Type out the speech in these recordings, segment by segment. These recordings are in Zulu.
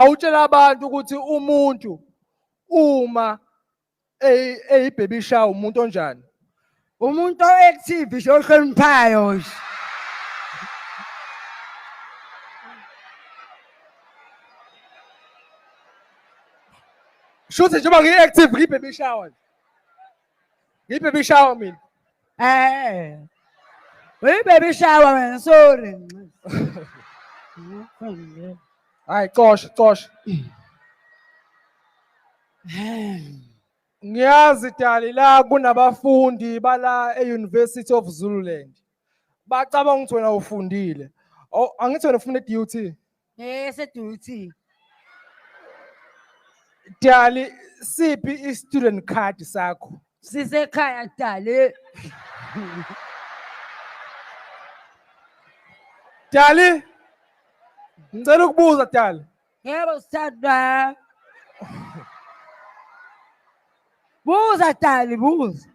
awutshela abantu ukuthi umuntu uma baby shower umuntu onjani? Umuntu active nje ohloniphayo nje. Shuthi njengoba ngi-active ngi-baby shower. Ngi-baby shower mina. Baby shower man, sorry. Hayi cosha. Ngiyazi Dali la kunabafundi bala e-University of Zululand. Bacabanga ukuthi wena ufundile. Angithi wena ufuna i-DUT? Duty. Dali siphi i-student card sakho? Sisekhaya Dali. Dali, ngicela ukubuza Dali. Yebo sithandwa. Buza Dali, buza.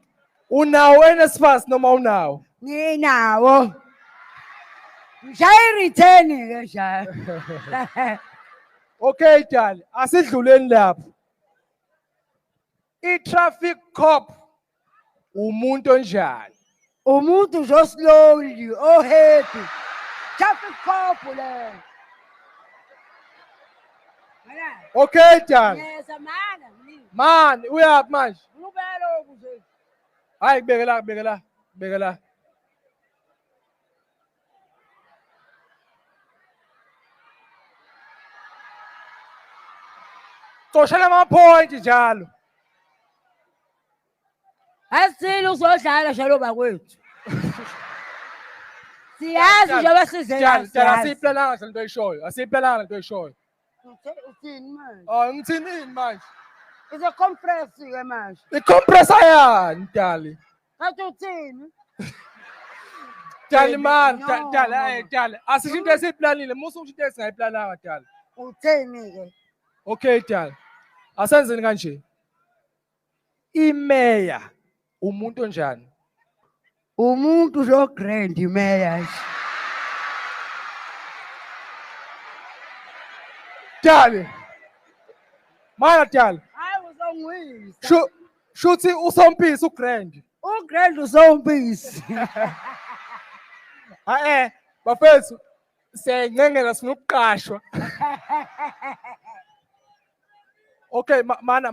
Unawo NSFAS noma unawo? Nginawo. Ngishaya return ke njalo. Okay Dali, asidluleni lapho. I-traffic cop umuntu onjani? Umuntu nje slowly, happy. Traffic cop le. Okay Dali. Yes, amana. Man, uyaphi manje? Ubelo kuze. Hayi kubeke la. Coshela ama-point njalo. Asile uzodlala njalo bakwethu. Siyazi nje basizela. Asiyiplananga lento oyishoyo. Uthini manje? Ngithini manje? It's a compress ke manje. I-compressor yani Dali? Kathi uthini? Dali man, Dali. Asisho into esiyiplanile, musu usho into esingayiplananga Dali. Uthini ke? Okay Dali. Asenzeni kanje. Imeya umuntu onjani? Umuntu lo grand mayor. Dali. Mana Dali. Hayi uzongwisa. Shuthi usompisi uGrand. uGrand usompisi. Bafethu siyayincengela sifuna ukuqashwa. Okay, mana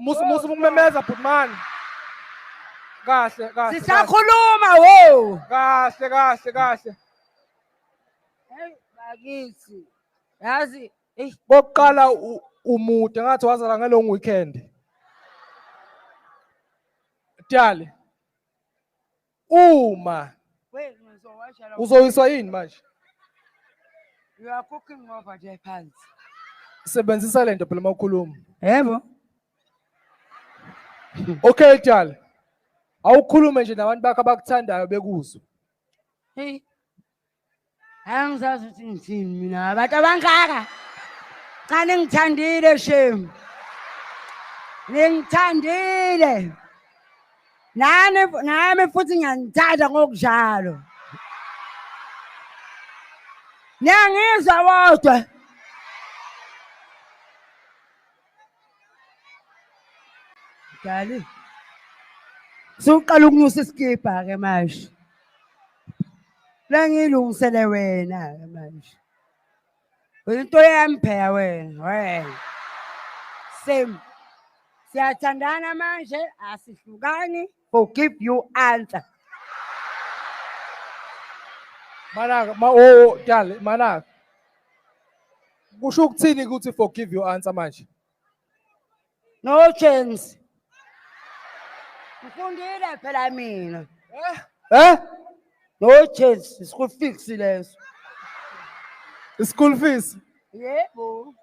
musu kumemeza but man. Kahle. Sisakhuluma wo. Kahle. Hey, bakithi. Yazi, bokuqala umude ngathi wazala ngalong weekend. Dali. Uma wait, uzoyiswa yini manje? You are cooking over the pants. Sebenzisa lento phela mawukhuluma. Yebo. Okay Dali. Awukhulume nje nabantu bakho abakuthandayo bekuzwe. Hey. Angizazi ukuthi ngithini mina abantu abangaka. Cha ngithandile shem. Ngithandile. Nami futhi ngiyanithanda ngokunjalo. Ngiyangizwa bodwa. Dali. Suqala ukunyusa iskipa ke manje. La ngilungisele wena ke manje. Into yami phela wena. Same. Siyathandana manje asihlukani. Forgive you answer. Manaka Dali manaka. Kusho ukuthini ukuthi forgive you answer manje? No chance. Ngifundile phela mina. No chance, school fix leso. School fees. Yebo.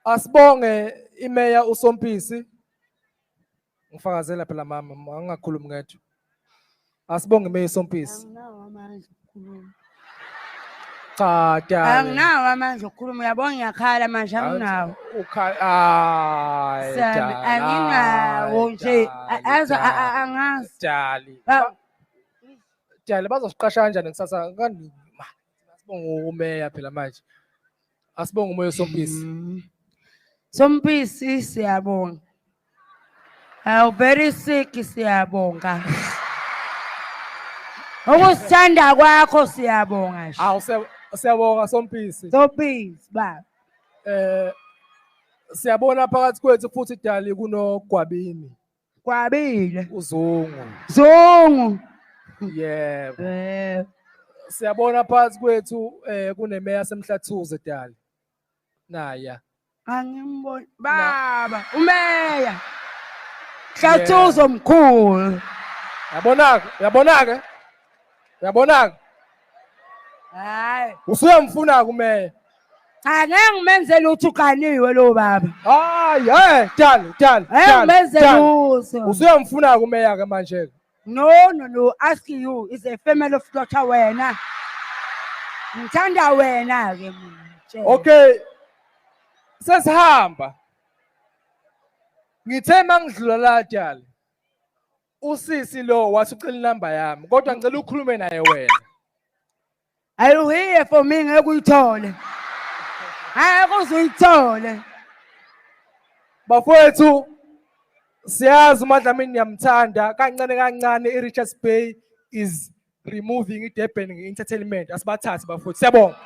Asibonge imeya usompisi. Ngifakazela phela mama, angakhulumi ngethu. Asibonge imeya usompisi. Anginawo amandla ukukhuluma. Cha, Dali. Anginawo amandla ukukhuluma, uyabona ngiyakhala manje anginawo. Anginawo nje. Angazi. Dali. Dali bazosiqasha kanjani kusasa kanini? Asibonge umeya phela manje. Asibonge umoya Sompisi. Sompisi siyabonga. Awu very sick siyabonga. Ukusithanda kwakho siyabonga nje. Awu siyabonga Sompisi. Sompisi baba. Siyabona phakathi kwethu futhi dali kunoGwabini. Kwabile. Uzungu. Zungu. Yebo. Siyabona phakathi kwethu kunemeya semhlathuze dali. Naya. Angimboni baba umeya. Hlathuzo mkhulu. Yabonaka. Hayi. Usuyamfuna kumeya. Cha ngeke ngimenze lutho uqaniwe lo baba. Hayi, dali. Ngimenze lutho. Usuyamfuna kumeya ke manje. No, ask you is a family of daughter wena. Ngithanda wena ke mina. Okay. Sesihamba. Ngithe mangidlula la dali. Usisi lo wathi ucela inamba yami kodwa ngicela ukhulume naye wena. Are you here for me ngeke uyithole? Hayi kuzuyithole. Bafowethu siyazi uMadlamini niyamthanda kancane iRichards Bay is removing iDurban nge-entertainment asibathathe bafowethu siyabonga.